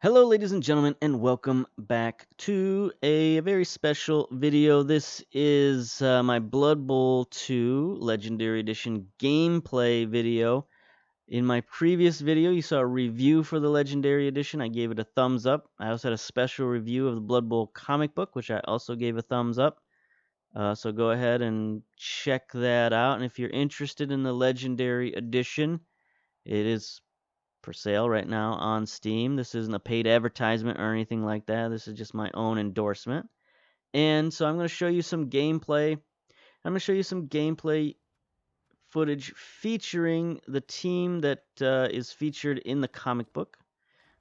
Hello ladies and gentlemen, and welcome back to a very special video. This is my Blood Bowl 2 Legendary Edition gameplay video. In my previous video you saw a review for the Legendary Edition. I gave it a thumbs up. I also had a special review of the Blood Bowl comic book, which I also gave a thumbs up. So go ahead and check that out, and if you're interested in the Legendary Edition, it is for sale right now on Steam. This isn't a paid advertisement or anything like that. This is just my own endorsement. And so I'm going to show you some gameplay. I'm going to show you some gameplay footage featuring the team that is featured in the comic book,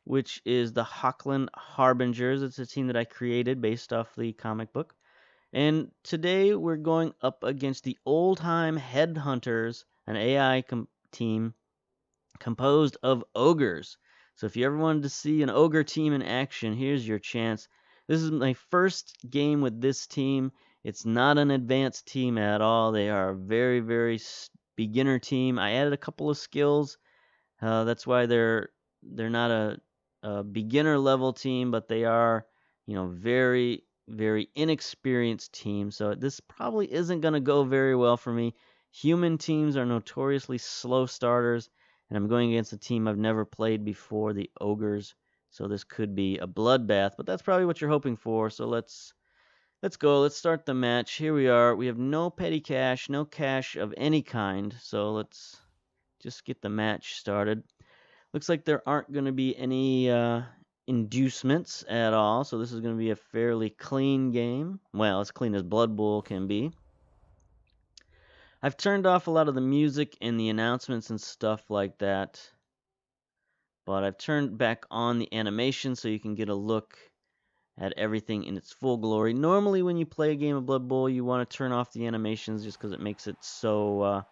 which is the Hochland Harbingers. It's a team that I created based off the comic book. And today we're going up against the Oldheim Headhunters, an AI team composed of ogres. So if you ever wanted to see an ogre team in action, here's your chance. This is my first game with this team. It's not an advanced team at all. They are a very, very beginner team. I added a couple of skills. That's why they're not a beginner level team, but they are, very, very inexperienced team. So this probably isn't going to go very well for me. Human teams are notoriously slow starters, and I'm going against a team I've never played before, the Ogres. So this could be a bloodbath, but that's probably what you're hoping for. So let's go. Let's start the match. Here we are. We have no petty cash, no cash of any kind. So let's just get the match started. Looks like there aren't going to be any inducements at all. So this is going to be a fairly clean game. Well, as clean as Blood Bowl can be. I've turned off a lot of the music and the announcements and stuff like that, but I've turned back on the animation so you can get a look at everything in its full glory. Normally when you play a game of Blood Bowl, you want to turn off the animations just because it makes it so,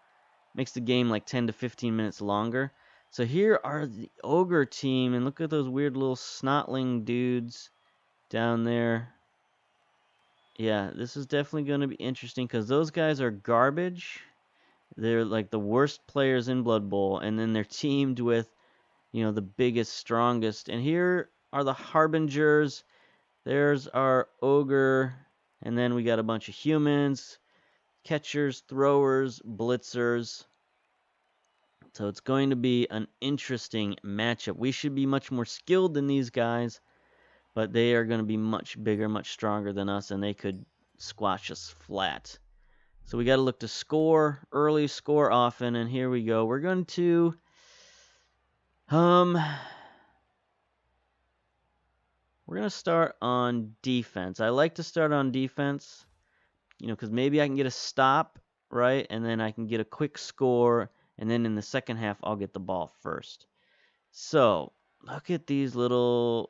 makes the game like 10 to 15 minutes longer. So here are the Ogre team, and look at those weird little snotling dudes down there. Yeah, this is definitely going to be interesting because those guys are garbage. They're like the worst players in Blood Bowl, and then they're teamed with, the biggest, strongest. And here are the Harbingers. There's our Ogre, and then we got a bunch of humans, catchers, throwers, blitzers. So it's going to be an interesting matchup. We should be much more skilled than these guys, but they are going to be much bigger, much stronger than us, and they could squash us flat. So we got to look to score early, score often, and here we go. We're going to start on defense. I like to start on defense, because maybe I can get a stop, right? And then I can get a quick score, and then in the second half I'll get the ball first. So, look at these little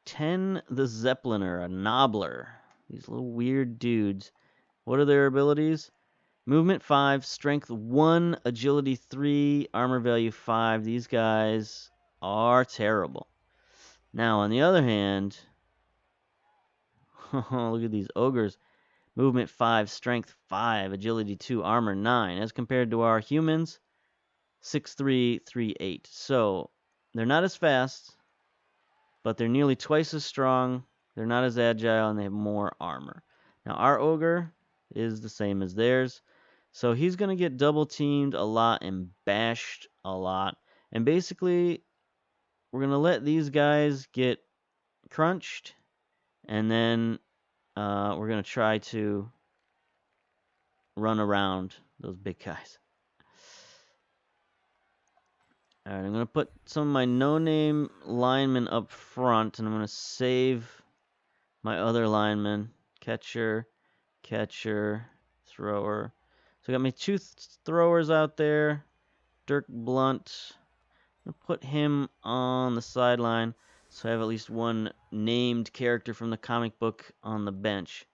10 the Zeppeliner, a Knobbler. These little weird dudes. What are their abilities? Movement 5, Strength 1, Agility 3, Armor Value 5. These guys are terrible. Now, on the other hand, look at these Ogres. Movement 5, Strength 5, Agility 2, Armor 9. As compared to our humans, 6'3", 3'8". So, they're not as fast, but they're nearly twice as strong. They're not as agile, and they have more armor. Now, our Ogre is the same as theirs. So he's going to get double teamed a lot and bashed a lot. And basically, we're going to let these guys get crunched. And then we're going to try to run around those big guys. Alright, I'm going to put some of my no-name linemen up front. And I'm going to save my other linemen. Catcher, thrower. So I got my two throwers out there. Dirk Blunt. I'm going to put him on the sideline so I have at least one named character from the comic book on the bench.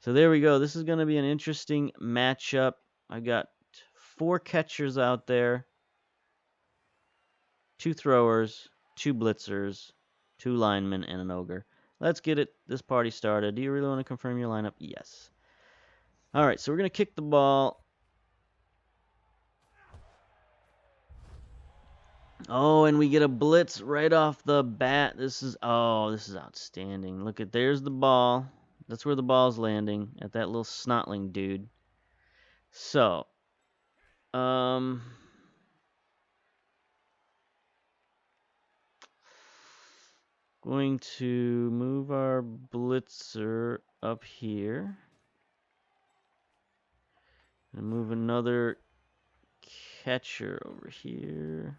So there we go. This is going to be an interesting matchup. I got 4 catchers out there. 2 throwers, 2 blitzers, 2 linemen, and an ogre. Let's get this party started. Do you really want to confirm your lineup? Yes. Alright, so we're going to kick the ball. Oh, and we get a blitz right off the bat. This is outstanding. Look at, there's the ball. That's where the ball's landing, at that little snotling dude. So, going to move our blitzer up here. And move another catcher over here.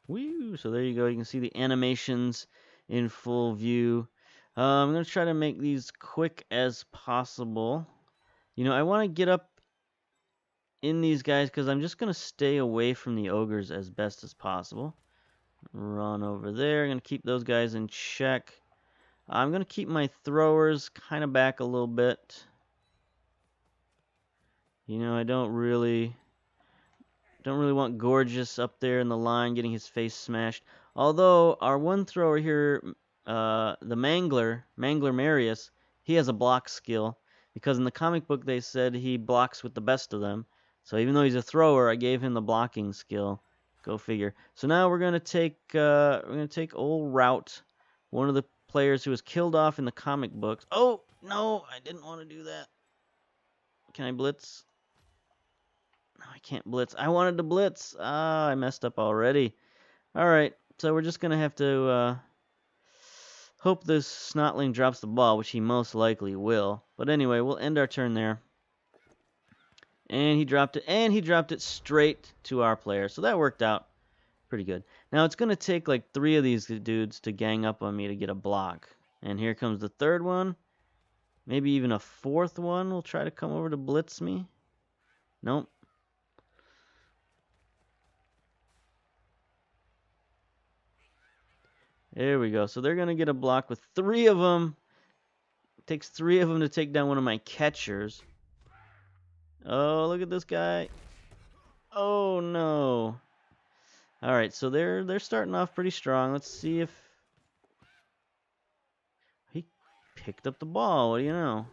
Woo! So there you go. You can see the animations in full view. I'm going to try to make these quick as possible. You know, I want to get up in these guys because I'm just going to stay away from the ogres as best as possible. Run over there. I'm going to keep those guys in check. I'm going to keep my throwers kind of back a little bit. You know, I don't really want Gorgeous up there in the line getting his face smashed. Although our one thrower here, the Mangler Marius, he has a block skill. Because in the comic book they said he blocks with the best of them. So even though he's a thrower, I gave him the blocking skill. Go figure. So now we're gonna take old Route, one of the players who was killed off in the comic books. Oh no, I didn't want to do that. Can I blitz? No, I can't blitz. I wanted to blitz. Ah, I messed up already. Alright, so we're just going to have to hope this snotling drops the ball, which he most likely will. But anyway, we'll end our turn there. And he dropped it straight to our player. So that worked out pretty good. Now it's going to take like 3 of these dudes to gang up on me to get a block. And here comes the 3rd one. Maybe even a 4th one will try to come over to blitz me. Nope. There we go. So they're going to get a block with 3 of them. It takes 3 of them to take down one of my catchers. Oh, look at this guy. Oh, no. All right, so they're starting off pretty strong. Let's see if he picked up the ball. What do you know?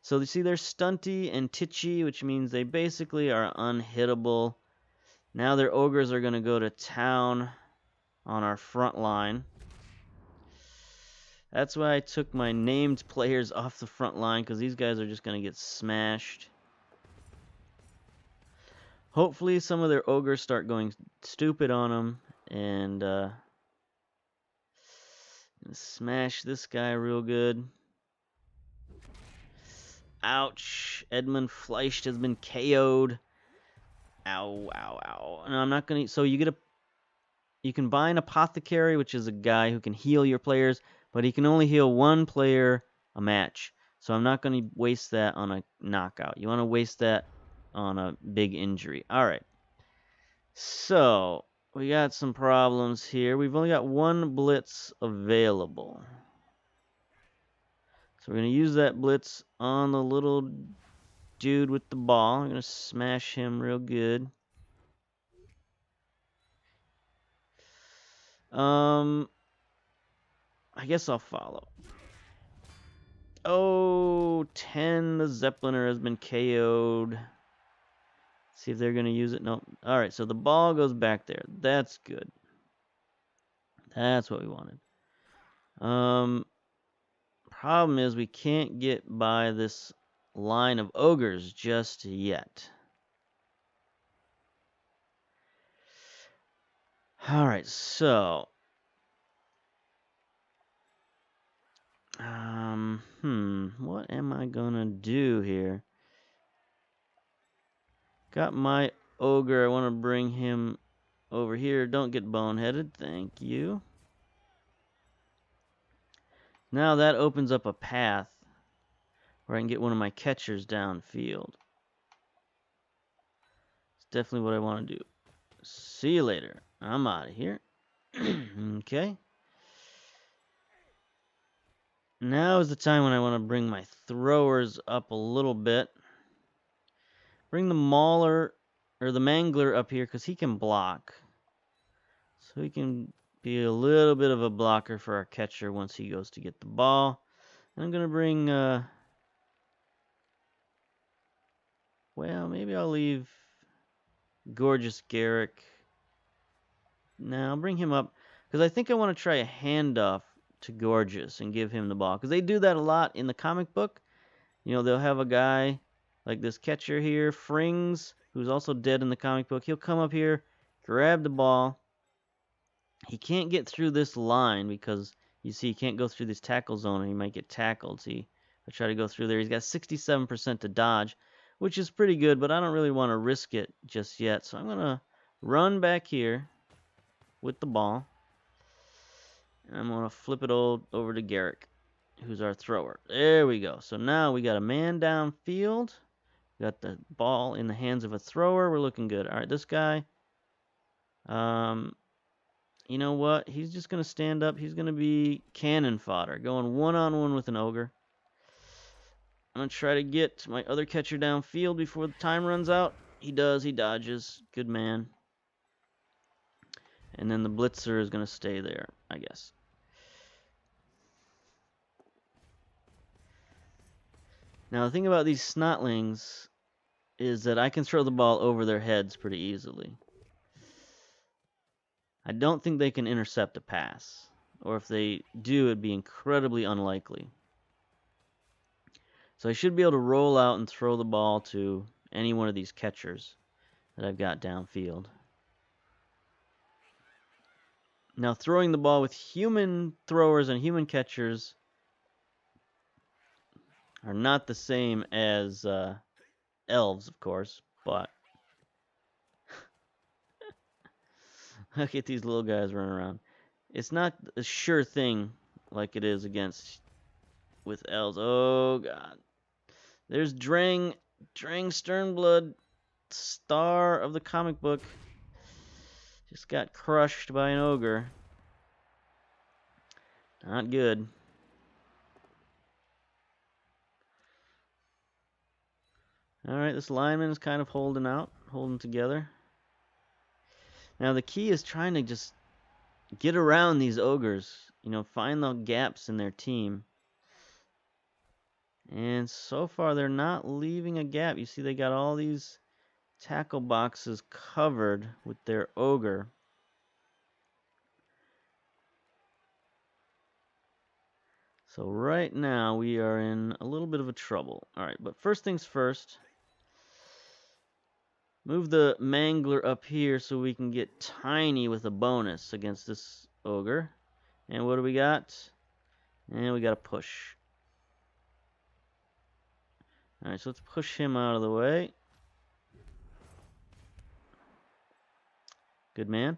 So you see they're stunty and titchy, which means they basically are unhittable. Now their ogres are going to go to town on our front line. That's why I took my named players off the front line, because these guys are just going to get smashed. Hopefully some of their ogres start going stupid on them and smash this guy real good. Ouch. Edmund Fleischt has been KO'd. Ow, ow, ow. No, I'm not going to... So you can buy an apothecary, which is a guy who can heal your players, but he can only heal 1 player a match. So I'm not going to waste that on a knockout. You want to waste that on a big injury. Alright. So, we got some problems here. We've only got 1 blitz available. So we're going to use that blitz on the little dude with the ball. I'm going to smash him real good. I guess I'll follow. Oh, 10, the Zeppeliner has been KO'd. See if they're going to use it. Nope. Alright, so the ball goes back there. That's good. That's what we wanted. Problem is we can't get by this line of ogres just yet. Alright, so... what am I gonna do here? Got my ogre. I want to bring him over here. Don't get boneheaded. Thank you. Now that opens up a path where I can get one of my catchers downfield. It's definitely what I want to do. See you later. I'm out of here. Okay. Now is the time when I want to bring my throwers up a little bit. Bring the Mauler, or the Mangler up here, because he can block. So he can be a little bit of a blocker for our catcher once he goes to get the ball. And I'm going to bring Well, maybe I'll leave Gorgeous Garrick. Now, I'll bring him up, because I think I want to try a handoff to Gorgeous and give him the ball. Because they do that a lot in the comic book. You know, they'll have a guy like this catcher here, Frings, who's also dead in the comic book. He'll come up here, grab the ball. He can't get through this line because, you see, he can't go through this tackle zone and he might get tackled. See, I try to go through there. He's got 67% to dodge, which is pretty good, but I don't really want to risk it just yet. So I'm going to run back here with the ball. And I'm going to flip it over to Garrick, who's our thrower. There we go. So now we got a man downfield. Got the ball in the hands of a thrower. We're looking good. All right, this guy. You know what? He's just going to stand up. He's going to be cannon fodder, going one-on-one with an ogre. I'm going to try to get my other catcher downfield before the time runs out. He does. He dodges. Good man. And then the blitzer is going to stay there, I guess. Now, the thing about these snotlings is that I can throw the ball over their heads pretty easily. I don't think they can intercept a pass, or if they do, it'd be incredibly unlikely. So I should be able to roll out and throw the ball to any one of these catchers that I've got downfield. Now, throwing the ball with human throwers and human catchers are not the same as elves, of course, but look at these little guys running around. It's not a sure thing like it is with elves. Oh, God. There's Drang Sternblood, star of the comic book. Just got crushed by an ogre. Not good. Alright, this lineman is kind of holding together. Now the key is trying to just get around these ogres. You know, find the gaps in their team. And so far they're not leaving a gap. You see they got all these tackle boxes covered with their ogre. So right now we are in a little bit of a trouble. Alright, but first things first. Move the Mangler up here so we can get tiny with a bonus against this ogre. And what do we got? And we got a push. Alright, so let's push him out of the way. Good man.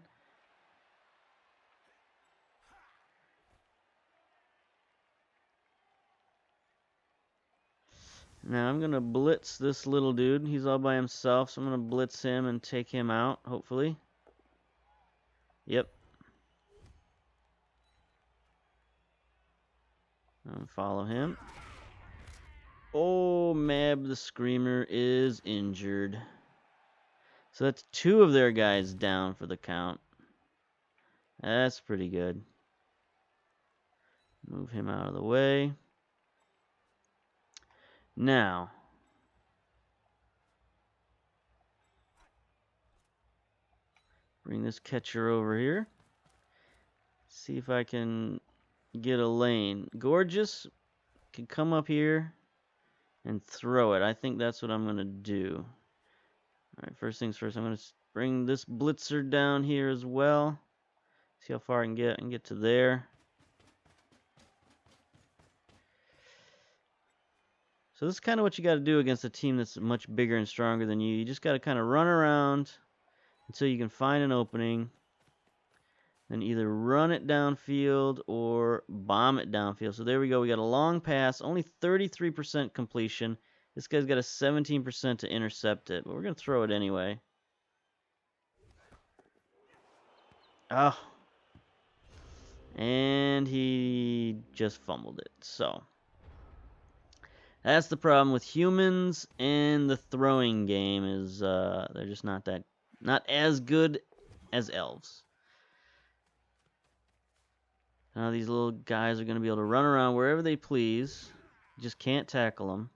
Now I'm going to blitz this little dude. He's all by himself, so I'm going to blitz him and take him out, hopefully. Yep. Follow him. Oh, Mab the Screamer is injured. So that's 2 of their guys down for the count. That's pretty good. Move him out of the way. Now, bring this catcher over here. See if I can get a lane. Gorgeous can come up here and throw it. I think that's what I'm going to do. Alright, first things first, I'm going to bring this blitzer down here as well. See how far I can get. I can get to there. So this is kind of what you got to do against a team that's much bigger and stronger than you. You just got to kind of run around until you can find an opening. Then either run it downfield or bomb it downfield. So there we go. We got a long pass. Only 33% completion. This guy's got a 17% to intercept it. But we're going to throw it anyway. Oh. And he just fumbled it. So that's the problem with humans and the throwing game is they're just not as good as elves. Now these little guys are going to be able to run around wherever they please. You just can't tackle them.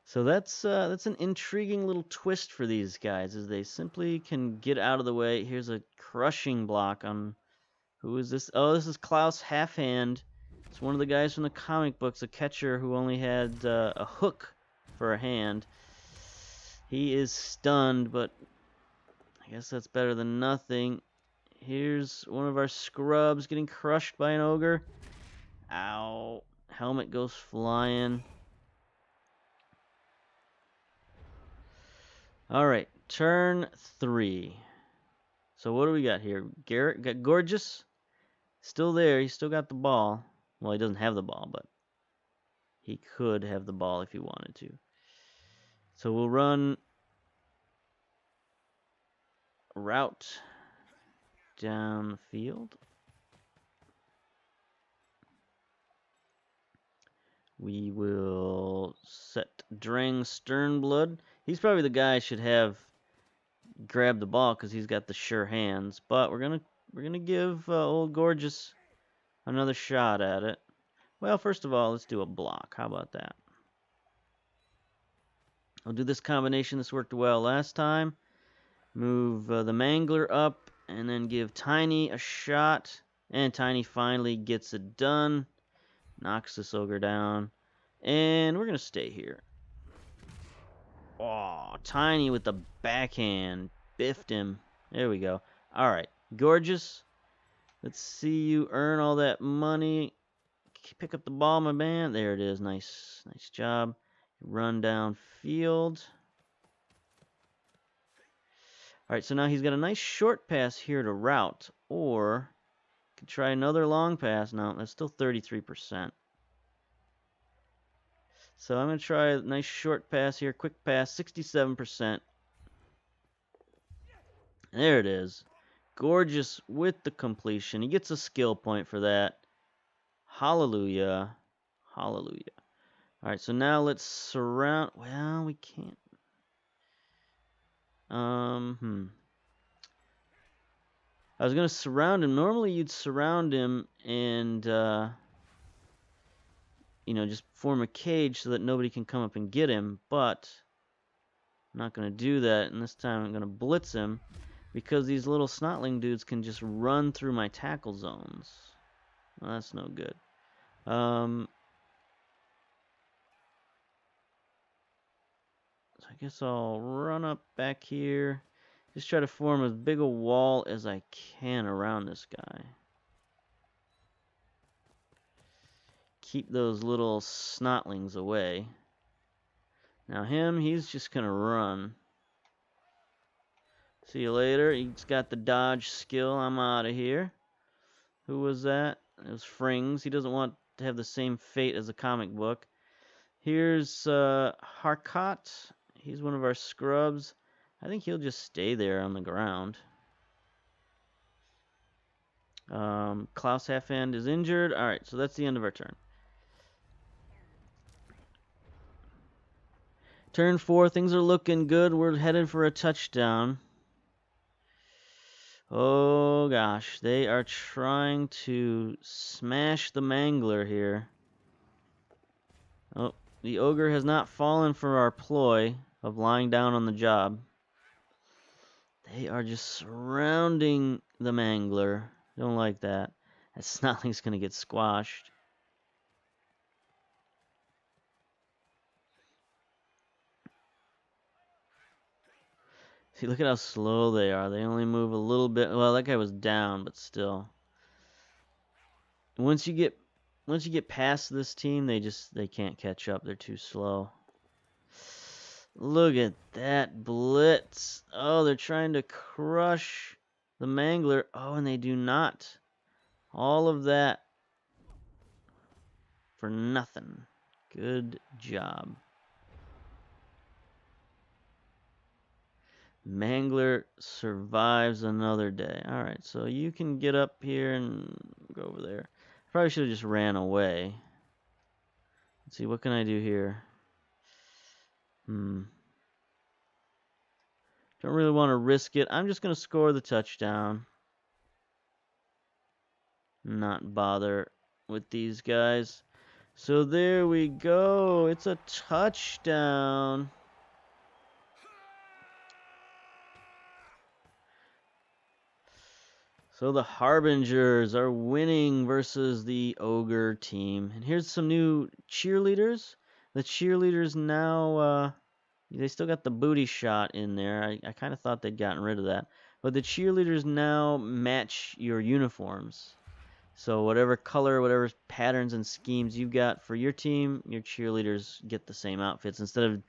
So that's an intriguing little twist for these guys, is they simply can get out of the way. Here's a crushing block on, who is this? Oh, this is Klaus Halfhand. It's one of the guys from the comic books, a catcher who only had a hook for a hand. He is stunned, but I guess that's better than nothing. Here's one of our scrubs getting crushed by an ogre. Ow. Helmet goes flying. Alright, turn 3. So what do we got here? Garrett got Gorgeous. Still there. He's still got the ball. Well, he doesn't have the ball, but he could have the ball if he wanted to. So we'll run route down the field. We will set Drang Sternblood. He's probably the guy I should have grab the ball because he's got the sure hands. But we're gonna give old Gorgeous another shot at it. Well, first of all, let's do a block. How about that? I'll do this combination. This worked well last time. Move the Mangler up and then give Tiny a shot. And Tiny finally gets it done. Knocks this ogre down. And we're going to stay here. Oh, Tiny with the backhand. Biffed him. There we go. Alright, Gorgeous. Let's see you earn all that money. Pick up the ball, my man. There it is. Nice job. Run down field. Alright, so now he's got a nice short pass here to route. Or, could try another long pass. No, that's still 33%. So I'm going to try a nice short pass here. Quick pass, 67%. There it is. Gorgeous with the completion. He gets a skill point for that. Hallelujah. Hallelujah. Alright, so now let's surround. Well, we can't. I was going to surround him. Normally you'd surround him and, just form a cage so that nobody can come up and get him. But I'm not going to do that. And this time I'm going to blitz him because these little snotling dudes can just run through my tackle zones. Well, that's no good. So I guess I'll run up back here. Just try to form as big a wall as I can around this guy. Keep those little snotlings away. Now he's just going to run. See you later. He's got the dodge skill. I'm out of here. Who was that? It was Frings. He doesn't want to have the same fate as a comic book. Here's Harkot. He's one of our scrubs. I think he'll just stay there on the ground. Klaus Halfhand is injured. Alright, so that's the end of our turn. Turn 4, things are looking good. We're headed for a touchdown. Oh gosh, they are trying to smash the Mangler here. Oh, the ogre has not fallen for our ploy of lying down on the job. They are just surrounding the Mangler. Don't like that. That Snotling's gonna get squashed. See, look at how slow they are. They only move a little bit. Well, that guy was down, but still. Once you get past this team, they can't catch up. They're too slow. Look at that blitz. Oh, they're trying to crush the Mangler. Oh, and they do not. All of that for nothing. Good job. Mangler survives another day. Alright, so you can get up here and go over there. Probably should have just ran away. Let's see, what can I do here? Don't really want to risk it. I'm just going to score the touchdown. Not bother with these guys. So there we go. It's a touchdown. So the Harbingers are winning versus the Ogre team. And here's some new cheerleaders. The cheerleaders now, they still got the booty shot in there. I kind of thought they'd gotten rid of that. But the cheerleaders now match your uniforms. So whatever color, whatever patterns and schemes you've got for your team, your cheerleaders get the same outfits. Instead of,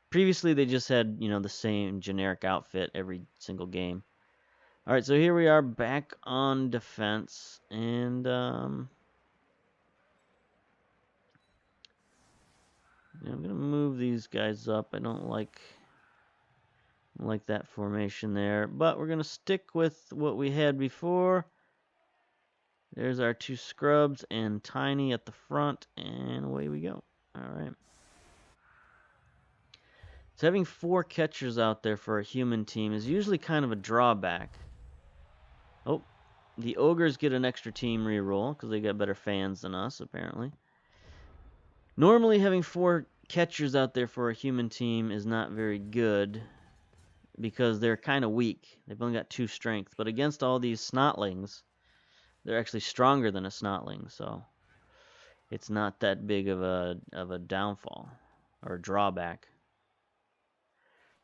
previously they just had, the same generic outfit every single game. All right, so here we are back on defense, and I'm gonna move these guys up. I don't like that formation there, but we're gonna stick with what we had before. There's our two scrubs and Tiny at the front, and away we go. All right. So having 4 catchers out there for a human team is usually kind of a drawback. Oh, the Ogres get an extra team reroll because they got better fans than us, apparently. Normally, having 4 catchers out there for a human team is not very good because they're kind of weak. They've only got 2 strength, but against all these Snotlings, they're actually stronger than a Snotling, so it's not that big of a downfall or a drawback.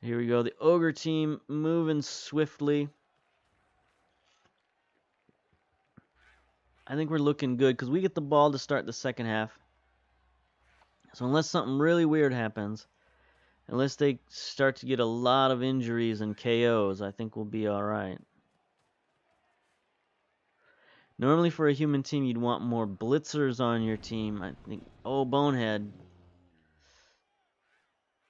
Here we go, the Ogre team moving swiftly. I think we're looking good because we get the ball to start the second half. So unless something really weird happens, unless they start to get a lot of injuries and KOs, I think we'll be all right. Normally for a human team, you'd want more blitzers on your team. I think, oh, Bonehead.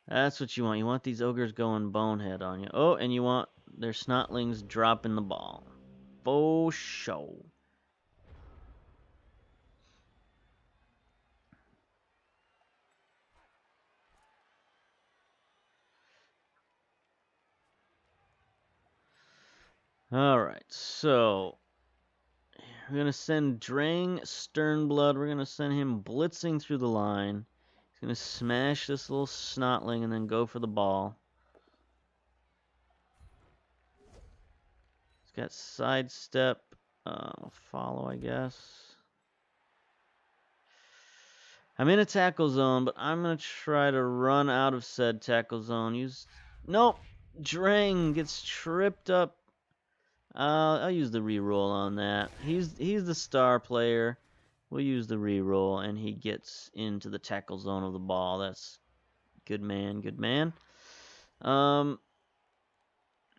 That's what you want. You want these Ogres going Bonehead on you. Oh, and you want their Snotlings dropping the ball. For sure. Alright, so we're going to send Drang Sternblood. We're going to send him blitzing through the line. He's going to smash this little Snotling and then go for the ball. He's got sidestep, follow, I guess. I'm in a tackle zone, but I'm going to try to run out of said tackle zone. Nope! Drang gets tripped up. I'll use the reroll on that. He's the star player. We'll use the reroll, and he gets into the tackle zone of the ball. That's good man, good man. Now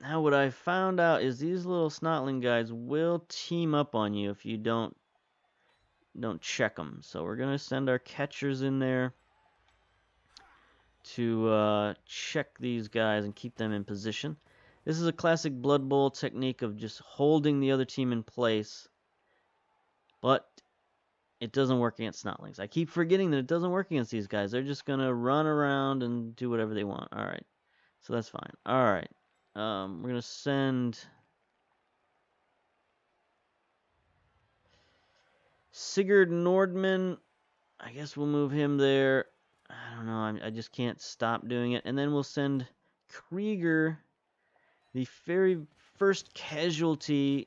what I found out is these little Snotling guys will team up on you if you don't check them. So we're gonna send our catchers in there to check these guys and keep them in position. This is a classic Blood Bowl technique of just holding the other team in place, but it doesn't work against Snotlings. I keep forgetting that it doesn't work against these guys. They're just going to run around and do whatever they want. All right, so that's fine. All right, we're going to send Sigurd Nordman. I guess we'll move him there. I don't know. I just can't stop doing it. And then we'll send Krieger, the very first casualty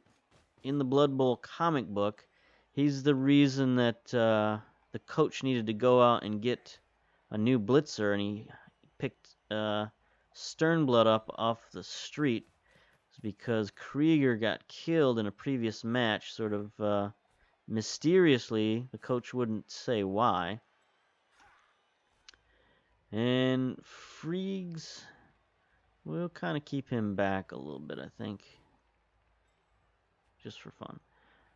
in the Blood Bowl comic book. He's the reason that the coach needed to go out and get a new blitzer, and he picked Sternblood up off the street. It's because Krieger got killed in a previous match, sort of mysteriously. The coach wouldn't say why. And Friegs, we'll kind of keep him back a little bit, I think. Just for fun.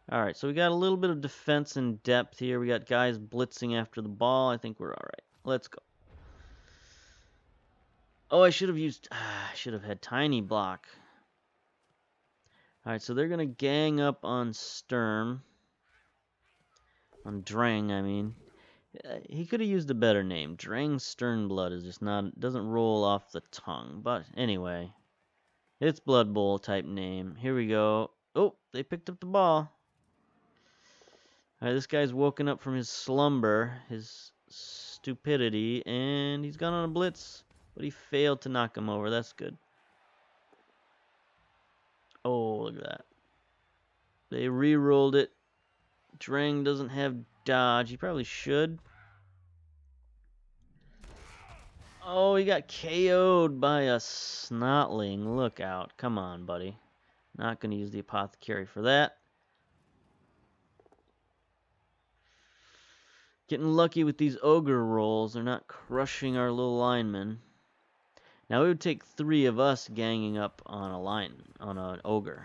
Alright, so we got a little bit of defense and depth here. We got guys blitzing after the ball. I think we're alright. Let's go. Oh, I should have had Tiny block. Alright, so they're going to gang up on Sturm. On Drang, I mean. He could have used a better name. Drang Sternblood is just not, doesn't roll off the tongue. But anyway, it's Blood Bowl type name. Here we go. Oh, they picked up the ball. Alright, this guy's woken up from his slumber, his stupidity, and he's gone on a blitz, but he failed to knock him over. That's good. Oh, look at that. They re-rolled it. Drang doesn't have dodge. He probably should. Oh, he got KO'd by a snotling. Look out. Come on, buddy. Not going to use the apothecary for that. Getting lucky with these ogre rolls. They're not crushing our little linemen. Now it would take 3 of us ganging up on an ogre.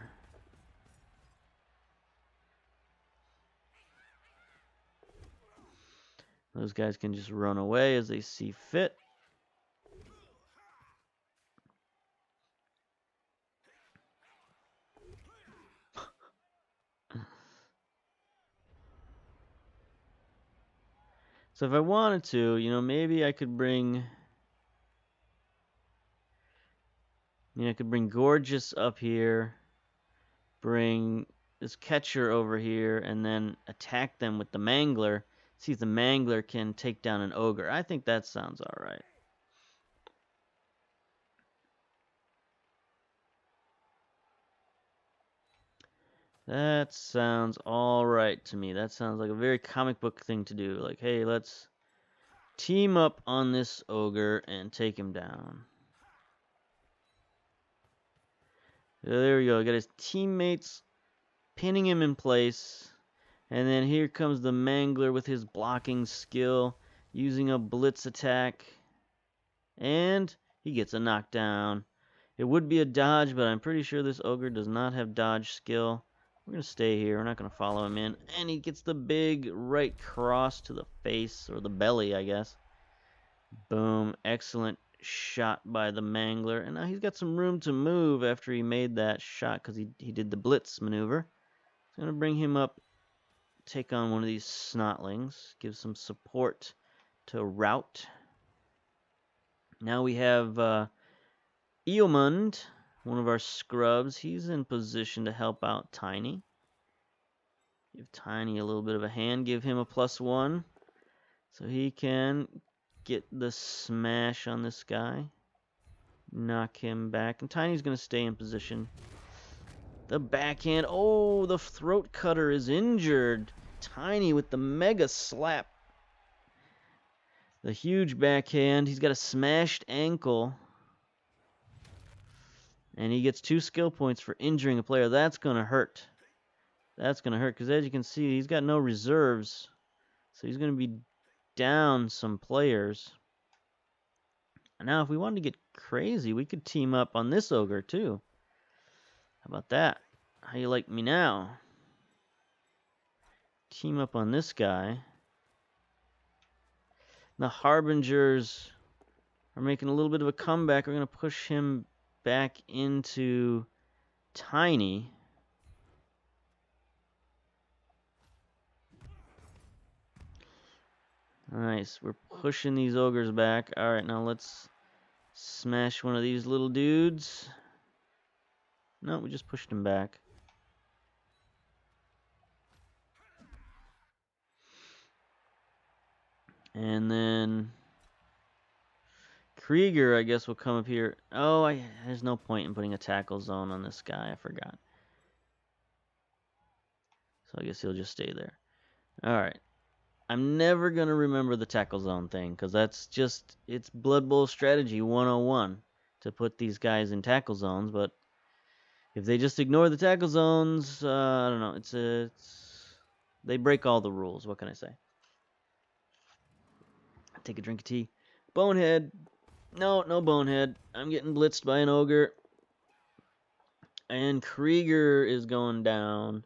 Those guys can just run away as they see fit. So if I wanted to, maybe I could bring... I could bring Gorgeous up here, bring this Catcher over here, and then attack them with the Mangler. See if the Mangler can take down an Ogre. I think that sounds alright. That sounds alright to me. That sounds like a very comic book thing to do. Like, hey, let's team up on this Ogre and take him down. There we go. Got his teammates pinning him in place. And then here comes the Mangler with his blocking skill, using a blitz attack. And he gets a knockdown. It would be a dodge, but I'm pretty sure this Ogre does not have dodge skill. We're going to stay here. We're not going to follow him in. And he gets the big right cross to the face, or the belly, I guess. Boom. Excellent shot by the Mangler. And now he's got some room to move after he made that shot, because he did the blitz maneuver. I'm going to bring him up, take on one of these Snotlings, give some support to Rout. Now we have Eomund, one of our scrubs. He's in position to help out Tiny. Give Tiny a little bit of a hand. Give him a +1 so he can get the smash on this guy. Knock him back. And Tiny's going to stay in position. The backhand. Oh, the throat cutter is injured. Tiny with the mega slap. The huge backhand. He's got a smashed ankle. And he gets 2 skill points for injuring a player. That's going to hurt. That's going to hurt because, as you can see, he's got no reserves. So he's going to be down some players. Now, if we wanted to get crazy, we could team up on this Ogre, too. How about that? How you like me now? Team up on this guy. The Harbingers are making a little bit of a comeback. We're going to push him back into Tiny. Nice. We're pushing these Ogres back. Alright, now let's smash one of these little dudes. No, we just pushed him back. And then Krieger, I guess, will come up here. Oh, there's no point in putting a tackle zone on this guy. I forgot. So I guess he'll just stay there. Alright. I'm never going to remember the tackle zone thing, because that's just, it's Blood Bowl strategy 101 to put these guys in tackle zones, but if they just ignore the tackle zones, I don't know, they break all the rules. What can I say? Take a drink of tea. Bonehead. No Bonehead. I'm getting blitzed by an Ogre. And Krieger is going down.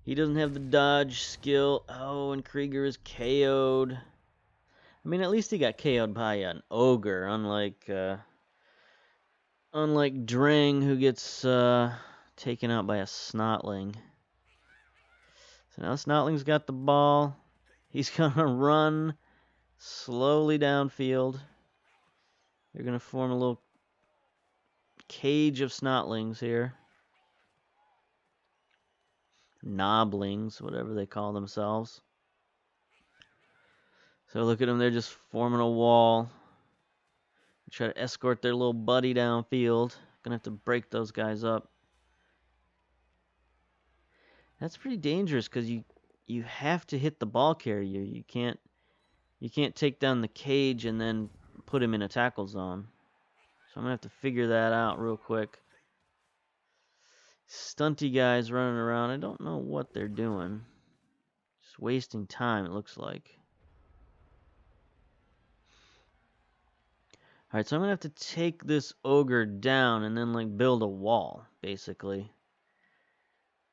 He doesn't have the dodge skill. Oh, and Krieger is KO'd. I mean, at least he got KO'd by an Ogre, unlike Drang, who gets taken out by a Snotling. So now Snotling's got the ball. He's gonna run slowly downfield. They're gonna form a little cage of Snotlings here. Noblings, whatever they call themselves. So look at them, they're just forming a wall. Try to escort their little buddy downfield. Gonna have to break those guys up. That's pretty dangerous because you have to hit the ball carrier. You can't take down the cage and then put him in a tackle zone. So I'm gonna have to figure that out real quick. Stunty guys running around. I don't know what they're doing. Just wasting time, it looks like. Alright, so I'm gonna have to take this ogre down and then like build a wall, basically.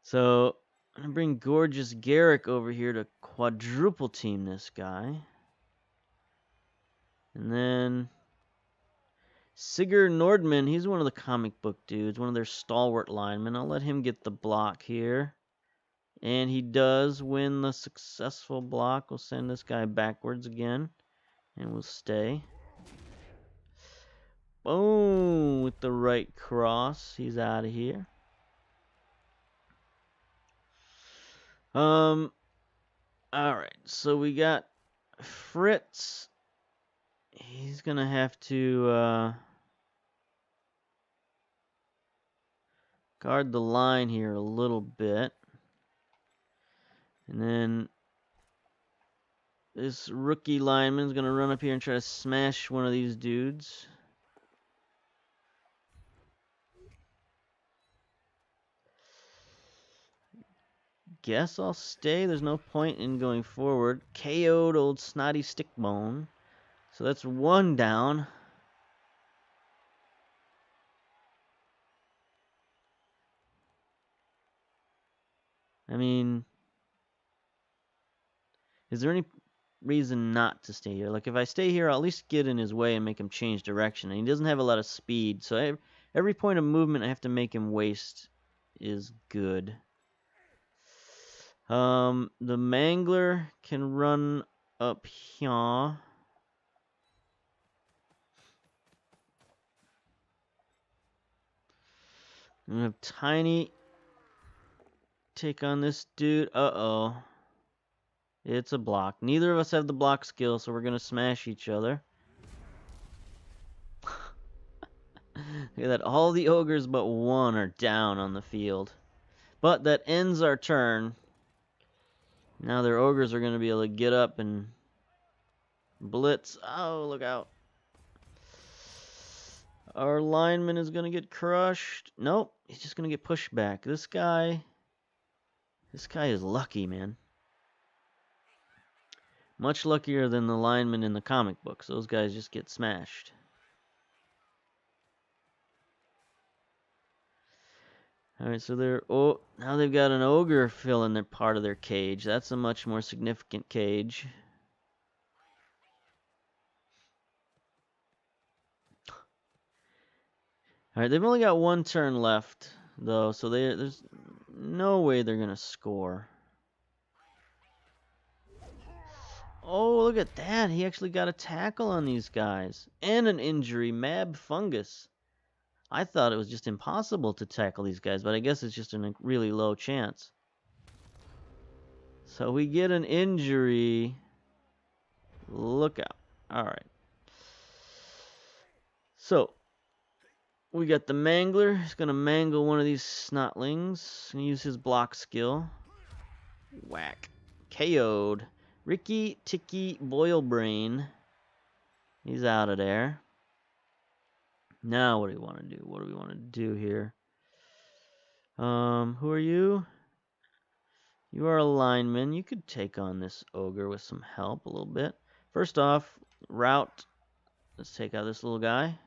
So I'm gonna bring Gorgeous Garrick over here to quadruple team this guy. And then Sigurd Nordman, he's one of the comic book dudes, one of their stalwart linemen. I'll let him get the block here. And he does win the successful block. We'll send this guy backwards again. And we'll stay. Boom! With the right cross. He's out of here. Alright, so we got Fritz. He's gonna have to guard the line here a little bit. And then this rookie lineman's gonna run up here and try to smash one of these dudes. Guess I'll stay. There's no point in going forward. KO'd old Snotty Stickbone. So that's one down. I mean, is there any reason not to stay here? Like, if I stay here, I'll at least get in his way and make him change direction. And he doesn't have a lot of speed, so every point of movement I have to make him waste is good. The Mangler can run up here. I'm gonna have Tiny take on this dude. Uh-oh. It's a block. Neither of us have the block skill, so we're gonna smash each other. Look at that. All the ogres but one are down on the field. But that ends our turn. Now their ogres are gonna be able to get up and blitz. Oh, look out. Our lineman is gonna get crushed. Nope, he's just gonna get pushed back. This guy is lucky, man. Much luckier than the linemen in the comic books. Those guys just get smashed. Alright, so now they've got an ogre filling their part of their cage. That's a much more significant cage. Alright, they've only got one turn left, though, so there's no way they're gonna score. Oh, look at that. He actually got a tackle on these guys. And an injury. Mab fungus. I thought it was just impossible to tackle these guys, but I guess it's just a really low chance. So we get an injury. Look out. Alright. So, we got the Mangler. He's going to mangle one of these snotlings. And use his block skill. Whack. KO'd. Ricky Ticky Boilbrain. He's out of there. Now what do we want to do? What do we want to do here? Who are you? You are a lineman. You could take on this ogre with some help a little bit. First off, route. Let's take out this little guy.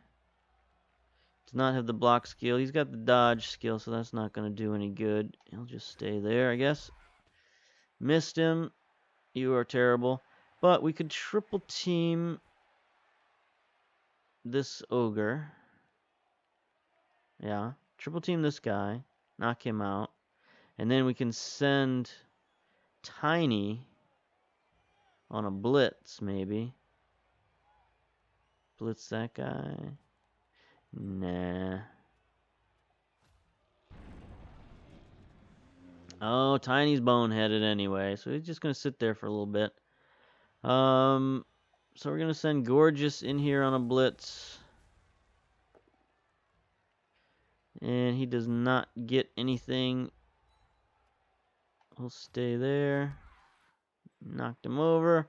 Does not have the block skill. He's got the dodge skill, so that's not going to do any good. He'll just stay there, I guess. Missed him. You are terrible. But we could triple team this ogre. Yeah. Triple team this guy. Knock him out. And then we can send Tiny on a blitz, maybe. Blitz that guy. Nah. Oh, Tiny's boneheaded anyway, so he's just gonna sit there for a little bit. So we're gonna send Gorgeous in here on a blitz. And he does not get anything. He'll stay there. Knocked him over.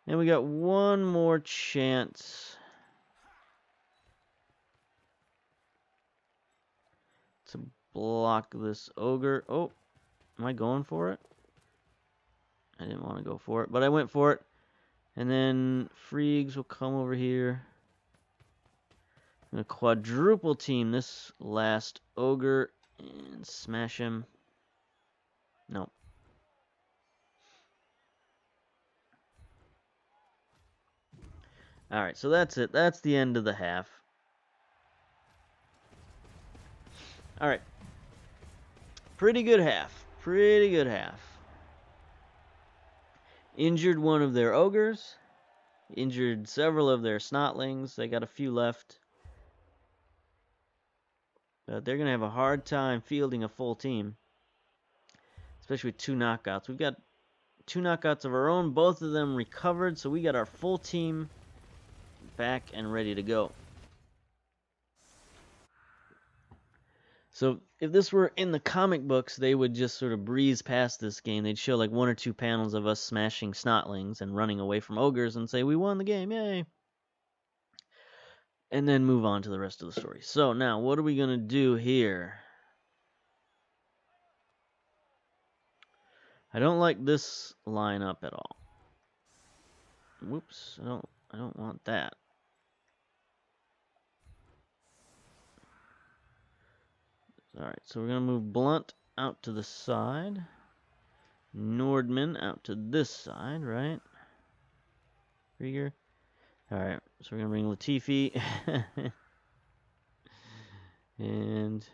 And we got one more chance to block this ogre. Oh, am I going for it? I didn't want to go for it, but I went for it. And then Freegs will come over here. I'm going to quadruple team this last ogre and smash him. Nope. Alright, so that's it. That's the end of the half. Alright. Pretty good half. Pretty good half. Injured one of their ogres. Injured several of their snotlings. They got a few left. But they're going to have a hard time fielding a full team. Especially with 2 knockouts. We've got 2 knockouts of our own. Both of them recovered. So we got our full team back and ready to go. So if this were in the comic books, they would just sort of breeze past this game. They'd show like 1 or 2 panels of us smashing snotlings and running away from ogres and say, we won the game, yay! And then move on to the rest of the story. So now, what are we going to do here? I don't like this lineup at all. Whoops, I don't want that. Alright, so we're going to move Blunt out to the side. Nordman out to this side, right? Krieger. Alright, so we're going to bring Latifi. And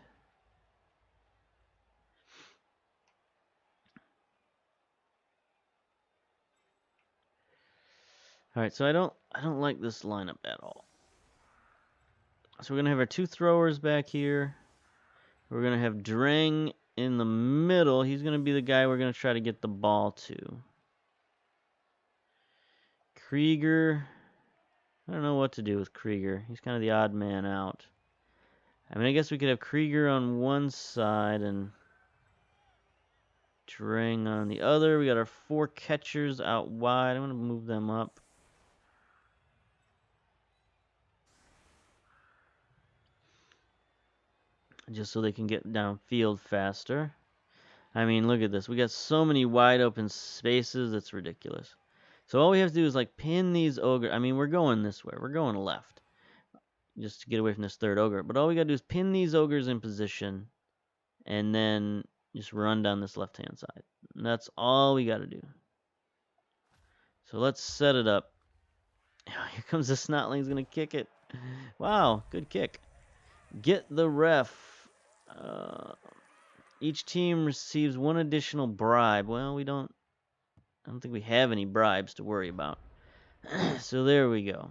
alright, so I don't like this lineup at all. So we're going to have our 2 throwers back here. We're going to have Drang in the middle. He's going to be the guy we're going to try to get the ball to. Krieger. I don't know what to do with Krieger. He's kind of the odd man out. I mean, I guess we could have Krieger on one side and Drang on the other. We got our 4 catchers out wide. I'm going to move them up. Just so they can get downfield faster. I mean, look at this. We got so many wide open spaces. It's ridiculous. So all we have to do is like pin these ogres. I mean, we're going this way. We're going left. Just to get away from this 3rd ogre. But all we got to do is pin these ogres in position. And then just run down this left-hand side. And that's all we got to do. So let's set it up. Here comes the Snotling. He's going to kick it. Wow, good kick. Get the ref. Each team receives 1 additional bribe. Well, I don't think we have any bribes to worry about. So there we go.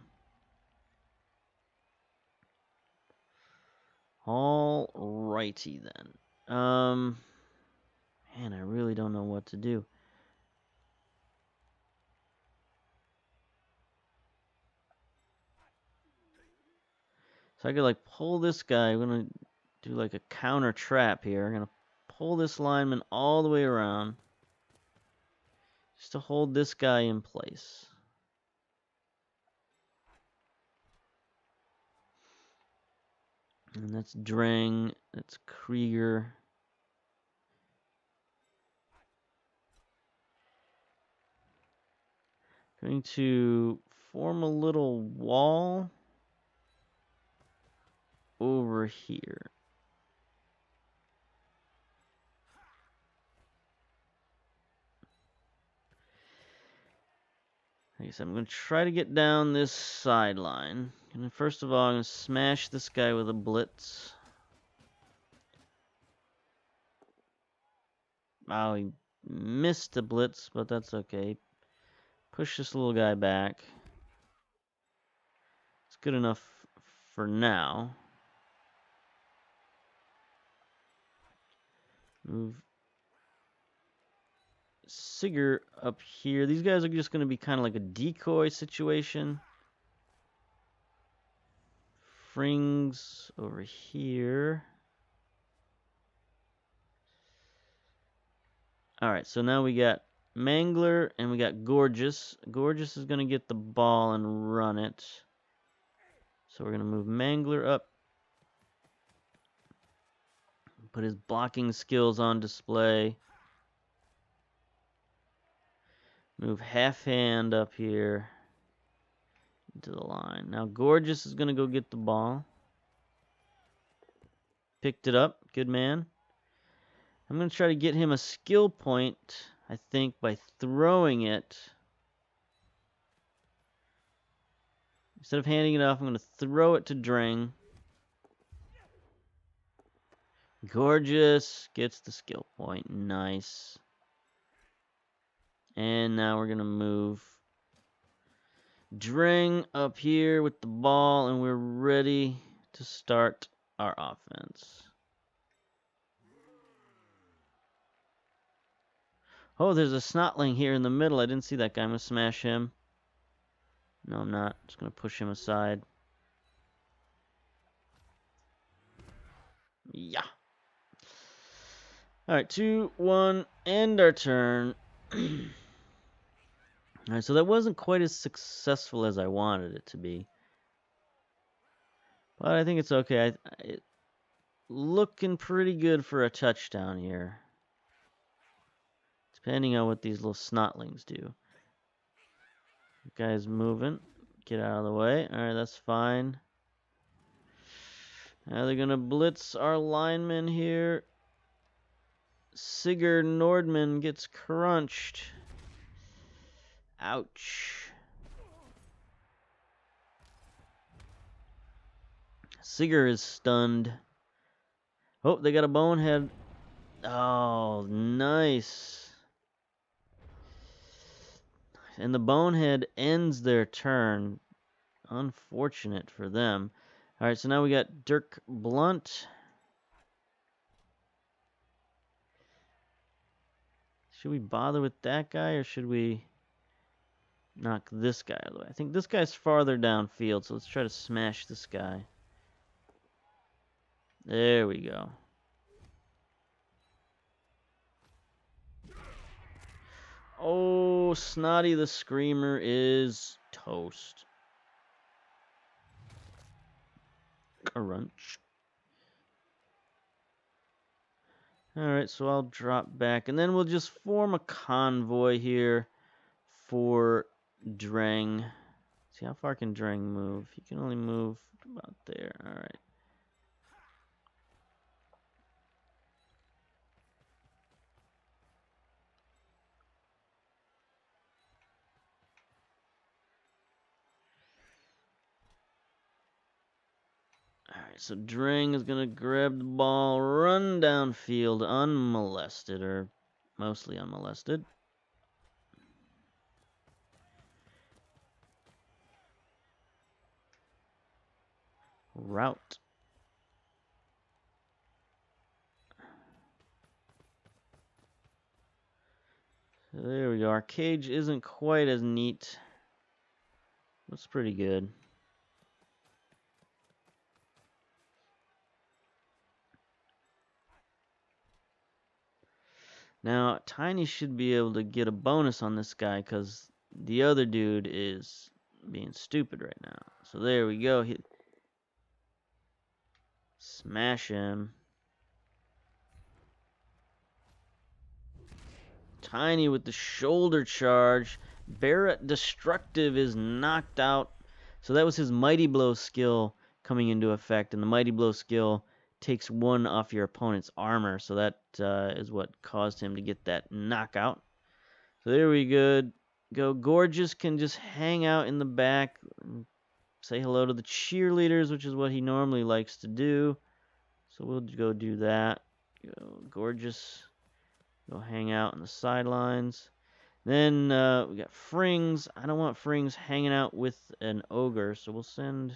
All righty then. Man, I really don't know what to do. So I could like pull this guy. I'm gonna do like a counter trap here. I'm gonna pull this lineman all the way around just to hold this guy in place. And that's Drang, that's Krieger. Going to form a little wall over here. Like I said, I'm going to try to get down this sideline. And first of all, I'm going to smash this guy with a blitz. Oh, he missed the blitz, but that's okay. Push this little guy back. It's good enough for now. Move Sigurd up here. These guys are just going to be kind of like a decoy situation. Frings over here. Alright, so now we got Mangler and we got Gorgeous. Gorgeous is going to get the ball and run it. So we're going to move Mangler up. Put his blocking skills on display. Move Half Hand up here into the line. Now Gorgeous is going to go get the ball. Picked it up. Good man. I'm going to try to get him a skill point, I think, by throwing it. Instead of handing it off, I'm going to throw it to Drang. Gorgeous gets the skill point. Nice. And now we're going to move Drang up here with the ball, and we're ready to start our offense. Oh, there's a Snotling here in the middle. I didn't see that guy. I'm going to smash him. No, I'm not. Just going to push him aside. Yeah. Alright, 2, 1, end our turn. Alright, so that wasn't quite as successful as I wanted it to be. But I think it's okay. It's looking pretty good for a touchdown here. Depending on what these little Snotlings do. Guy's moving. Get out of the way. Alright, that's fine. Now they're going to blitz our lineman here. Sigurd Nordman gets crunched. Ouch. Sigurd is stunned. Oh, they got a bonehead. Oh, nice. And the bonehead ends their turn. Unfortunate for them. Alright, so now we got Dirk Blunt. Should we bother with that guy, or should we knock this guy out of the way? I think this guy's farther downfield, so let's try to smash this guy. There we go. Oh, Snotty the Screamer is toast. Crunch. Alright, so I'll drop back, and then we'll just form a convoy here for Drang. See, how far can Drang move? He can only move about there. Alright. Alright, so Drang is going to grab the ball, run downfield unmolested, or mostly unmolested. Route. So there we go. Our cage isn't quite as neat. That's pretty good. Now, Tiny should be able to get a bonus on this guy because the other dude is being stupid right now. So there we go. Smash him. Tiny with the shoulder charge. Barrett Destructive is knocked out. So that was his Mighty Blow skill coming into effect. And the Mighty Blow skill takes 1 off your opponent's armor. So that is what caused him to get that knockout. So there we go. Gorgeous can just hang out in the back. And say hello to the cheerleaders, which is what he normally likes to do. So we'll go do that. Gorgeous. Go hang out on the sidelines. Then we got Frings. I don't want Frings hanging out with an Ogre, so we'll send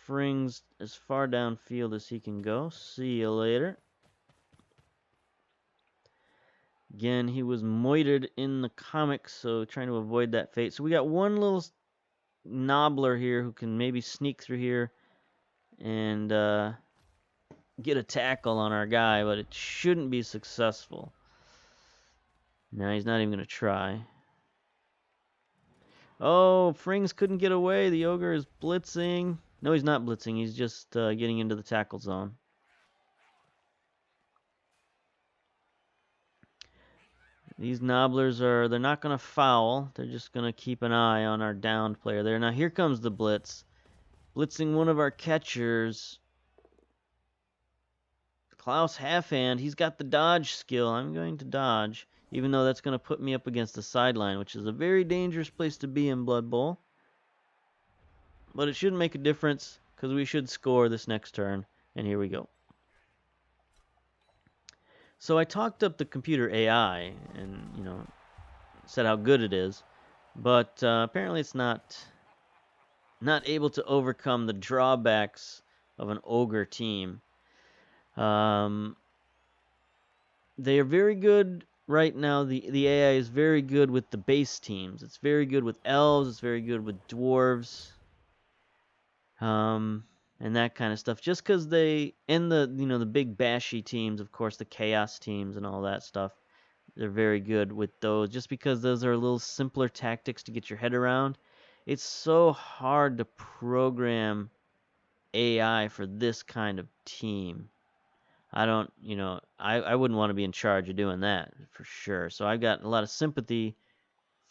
Frings as far downfield as he can go. See you later. Again, he was moited in the comics, so trying to avoid that fate. So we got one little nobbler here who can maybe sneak through here and get a tackle on our guy, but it shouldn't be successful. No, he's not even going to try. Oh, Frings couldn't get away. The ogre is blitzing. No, he's not blitzing. He's just getting into the tackle zone. These nobblers they're not going to foul. They're just going to keep an eye on our downed player there. Now here comes the blitz. Blitzing one of our catchers. Klaus Halfhand, he's got the dodge skill. I'm going to dodge, even though that's going to put me up against the sideline, which is a very dangerous place to be in Blood Bowl. But it shouldn't make a difference, because we should score this next turn. And here we go. So I talked up the computer AI and, you know, said how good it is. But apparently it's not able to overcome the drawbacks of an ogre team. They are very good right now. The AI is very good with the base teams. It's very good with elves. It's very good with dwarves. And that kind of stuff. Just because they, and the big bashy teams, of course, the chaos teams and all that stuff, they're very good with those. Just because those are a little simpler tactics to get your head around. It's so hard to program AI for this kind of team. I don't, I wouldn't want to be in charge of doing that for sure. So I've got a lot of sympathy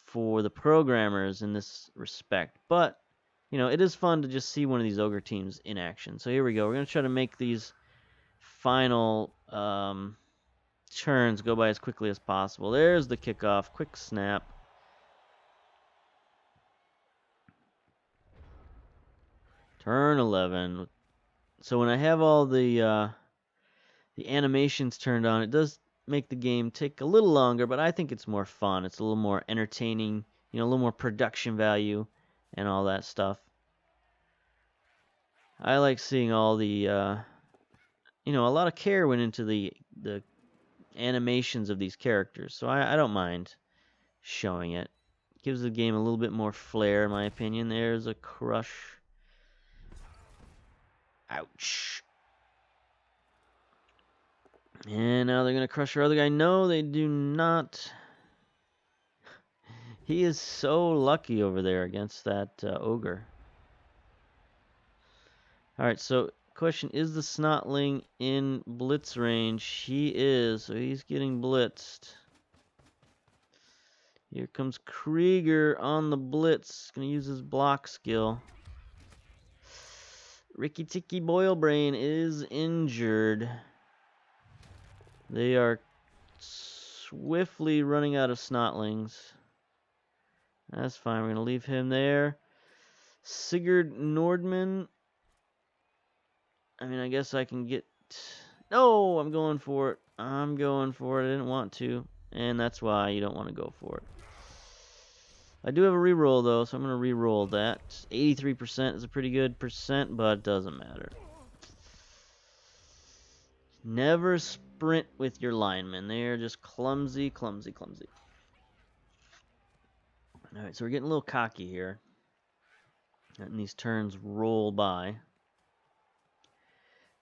for the programmers in this respect. But, it is fun to just see one of these ogre teams in action. So here we go. We're going to try to make these final turns go by as quickly as possible. There's the kickoff. Quick snap. Turn 11. So when I have all the animations turned on, it does make the game take a little longer, but I think it's more fun. It's a little more entertaining, a little more production value and all that stuff. I like seeing all the, a lot of care went into the animations of these characters, so I don't mind showing it. Gives the game a little bit more flair, in my opinion. There's a crush. Ouch. And now they're going to crush our other guy. No, they do not. He is so lucky over there against that ogre. Alright, so question, is the Snotling in blitz range? He is, so he's getting blitzed. Here comes Krieger on the blitz. Going to use his block skill. Ricky Ticky Boilbrain is injured. They are swiftly running out of Snotlings. That's fine. We're going to leave him there. Sigurd Nordman. I mean, I guess I can get... No, I'm going for it. I'm going for it. I didn't want to. And that's why you don't want to go for it. I do have a reroll, though, so I'm going to reroll that. 83% is a pretty good percent, but it doesn't matter. Never sprint with your linemen. They're just clumsy, clumsy, clumsy. Alright, so we're getting a little cocky here. Letting these turns roll by.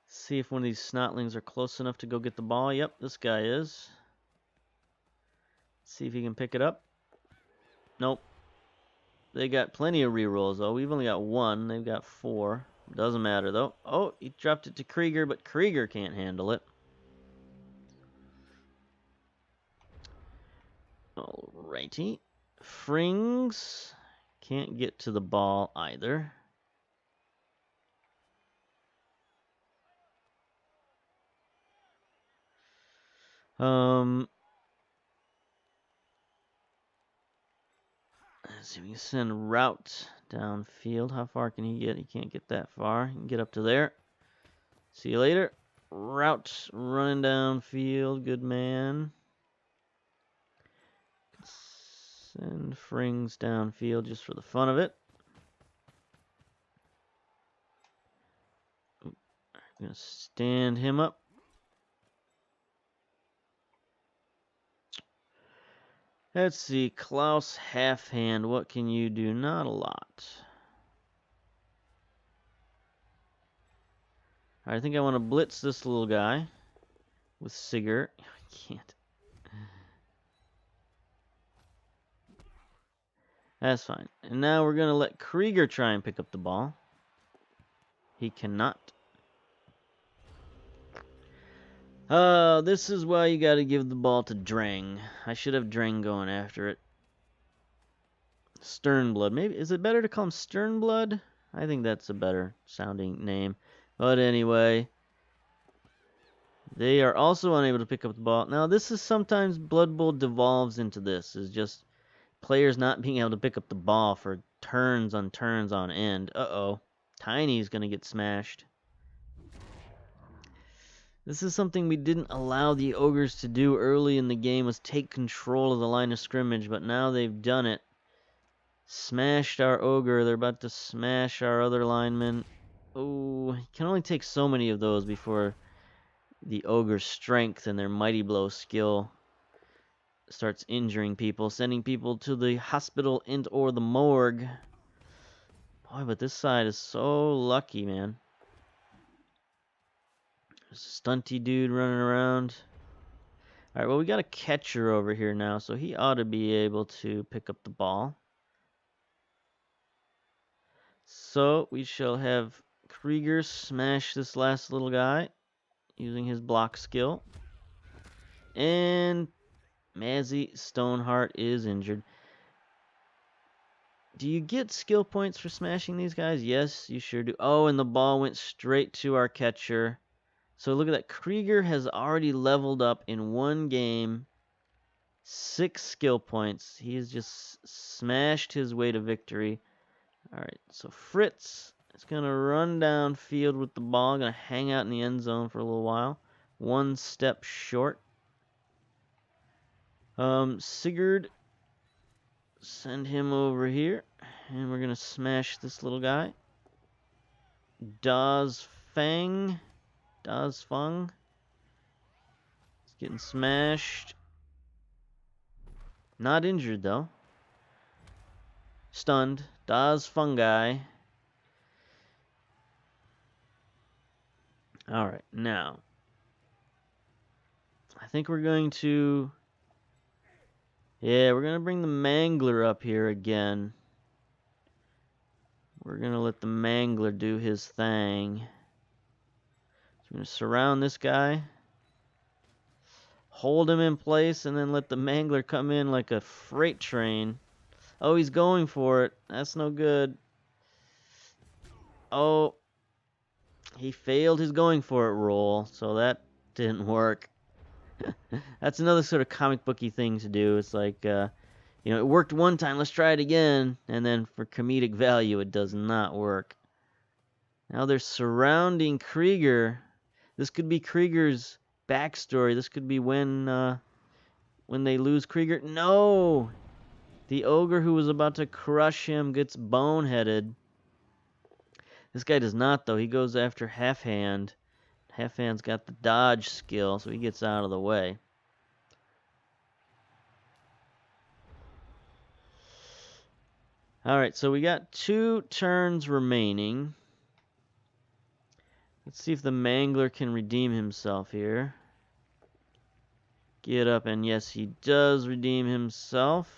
See if one of these Snotlings are close enough to go get the ball. Yep, this guy is. See if he can pick it up. Nope. They got plenty of rerolls, though. We've only got one. They've got 4. Doesn't matter, though. Oh, he dropped it to Krieger, but Krieger can't handle it. Alrighty. Frings can't get to the ball either. Let's see, we can send Route downfield. How far can he get? He can't get that far. He can get up to there. See you later. Route running downfield. Good man. Send Frings downfield just for the fun of it. I'm going to stand him up. Let's see, Klaus Halfhand, what can you do? Not a lot. I think I want to blitz this little guy with Sigurd. I can't. That's fine. And now we're going to let Krieger try and pick up the ball. He cannot. This is why you got to give the ball to Drang. I should have Drang going after it. Sternblood. Maybe, is it better to call him Sternblood? I think that's a better sounding name. But anyway, they are also unable to pick up the ball. Now, this is sometimes Blood Bowl devolves into this. Is just players not being able to pick up the ball for turns on end. Uh-oh. Tiny's going to get smashed. This is something we didn't allow the Ogres to do early in the game, was take control of the line of scrimmage, but now they've done it. Smashed our Ogre. They're about to smash our other linemen. Oh, you can only take so many of those before the Ogre's strength and their Mighty Blow skill starts injuring people, sending people to the hospital and or the morgue. Boy, but this side is so lucky, man. There's a stunty dude running around. Alright, well, we got a catcher over here now, so he ought to be able to pick up the ball. So, we shall have Krieger smash this last little guy using his block skill. And Mazzy Stoneheart is injured. Do you get skill points for smashing these guys? Yes, you sure do. Oh, and the ball went straight to our catcher. So look at that. Krieger has already leveled up in one game. 6 skill points. He has just smashed his way to victory. Alright, so Fritz is going to run downfield with the ball. Going to hang out in the end zone for a little while. 1 step short. Sigurd, send him over here. And we're going to smash this little guy. Fang. He's getting smashed. Not injured, though. Stunned. Fungi. Alright, now. I think we're going to... Yeah, we're going to bring the Mangler up here again. We're going to let the Mangler do his thing. So we're going to surround this guy. Hold him in place and then let the Mangler come in like a freight train. Oh, he's going for it. That's no good. Oh, he failed his going for it roll, so that didn't work. That's another sort of comic booky thing to do. It's like, you know, it worked one time, let's try it again. And then for comedic value, it does not work. Now they're surrounding Krieger. This could be Krieger's backstory. This could be when they lose Krieger. No! The ogre who was about to crush him gets boneheaded. This guy does not, though. He goes after Halfhand. Halfhand's got the dodge skill, so he gets out of the way. Alright, so we got 2 turns remaining. Let's see if the Mangler can redeem himself here. Get up, and yes, he does redeem himself.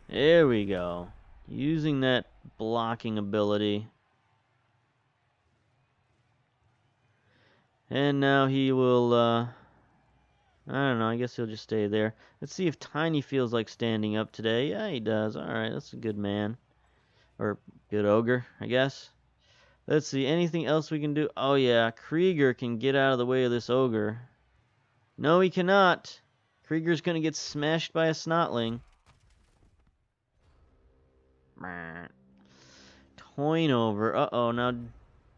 There we go. Using that blocking ability. And now he will, I don't know, I guess he'll just stay there. Let's see if Tiny feels like standing up today. Yeah, he does. Alright, that's a good man. Or good ogre, I guess. Let's see, anything else we can do? Oh yeah, Krieger can get out of the way of this ogre. No, he cannot. Krieger's gonna get smashed by a snotling. Toin over. Uh-oh, now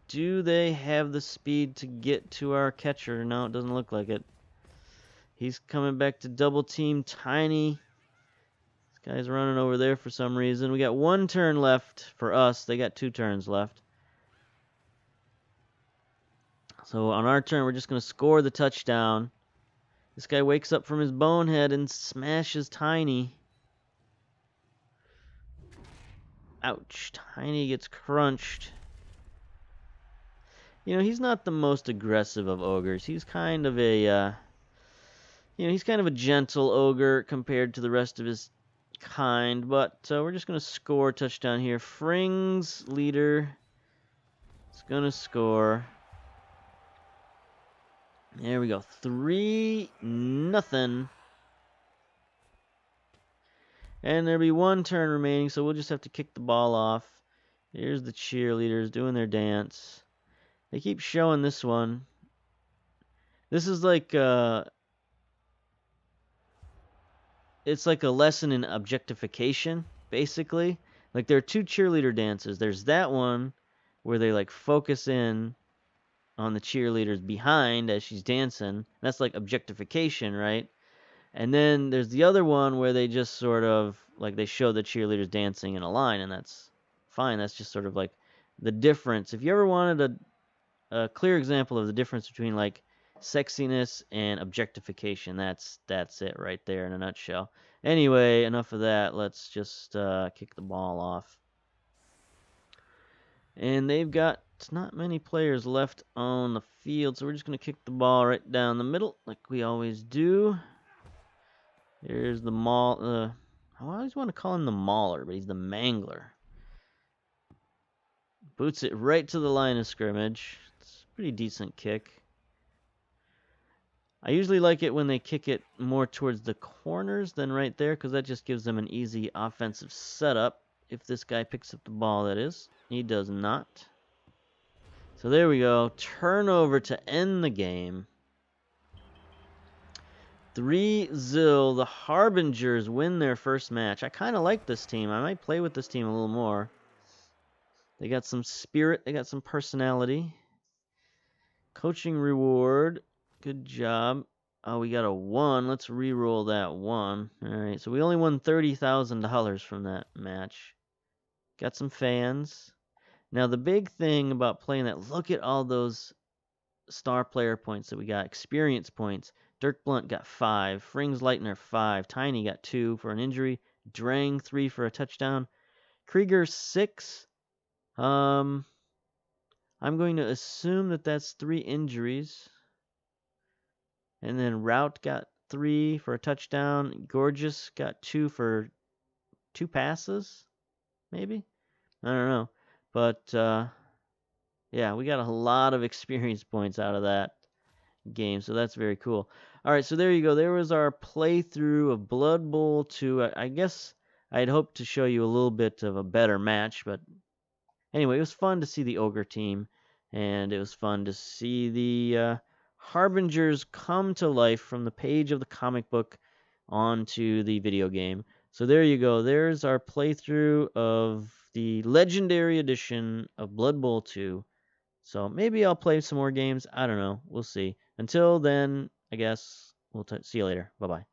do they have the speed to get to our catcher? No, it doesn't look like it. He's coming back to double team Tiny. This guy's running over there for some reason. We got 1 turn left for us. They got 2 turns left. So on our turn, we're just going to score the touchdown. This guy wakes up from his bonehead and smashes Tiny. Ouch. Tiny gets crunched. You know, he's not the most aggressive of ogres. He's kind of a, he's kind of a gentle ogre compared to the rest of his kind. But we're just going to score a touchdown here. Fring's leader is going to score. There we go. 3-0. And there'll be one turn remaining, so we'll just have to kick the ball off. Here's the cheerleaders doing their dance. They keep showing this one. This is like it's like a lesson in objectification, basically. Like there are two cheerleader dances. There's that one where they like focus in on the cheerleader's behind as she's dancing. That's like objectification, right? And then there's the other one where they just sort of like they show the cheerleaders dancing in a line, and that's fine. That's just sort of like the difference. If you ever wanted a clear example of the difference between like sexiness and objectification, that's it right there in a nutshell. Anyway, enough of that. Let's just kick the ball off. And they've got not many players left on the field, so we're just going to kick the ball right down the middle like we always do. Here's the maul. I always want to call him the mauler, but he's the mangler. Boots it right to the line of scrimmage. It's a pretty decent kick. I usually like it when they kick it more towards the corners than right there, because that just gives them an easy offensive setup. If this guy picks up the ball, that is. He does not. So there we go. Turnover to end the game. 3-0. The Harbingers win their first match. I kind of like this team. I might play with this team a little more. They got some spirit. They got some personality. Coaching reward. Good job. Oh, we got a 1. Let's re-roll that 1. All right, so we only won $30,000 from that match. Got some fans. Now, the big thing about playing that, look at all those star player points that we got. Experience points. Dirk Blunt got 5. Frings Leitner 5. Tiny got 2 for an injury. Drang 3 for a touchdown. Krieger 6. I'm going to assume that that's 3 injuries. And then Rout got 3 for a touchdown. Gorgeous got 2 for 2 passes, maybe? I don't know. But, yeah, we got a lot of experience points out of that game, so that's very cool. All right, so there you go. There was our playthrough of Blood Bowl 2. I guess I'd hoped to show you a little bit of a better match, but anyway, it was fun to see the Ogre team, and it was fun to see the Harbingers come to life from the page of the comic book onto the video game. So there you go. There's our playthrough of the Legendary Edition of Blood Bowl 2. So maybe I'll play some more games. I don't know. We'll see. Until then, I guess we'll see you later. Bye-bye.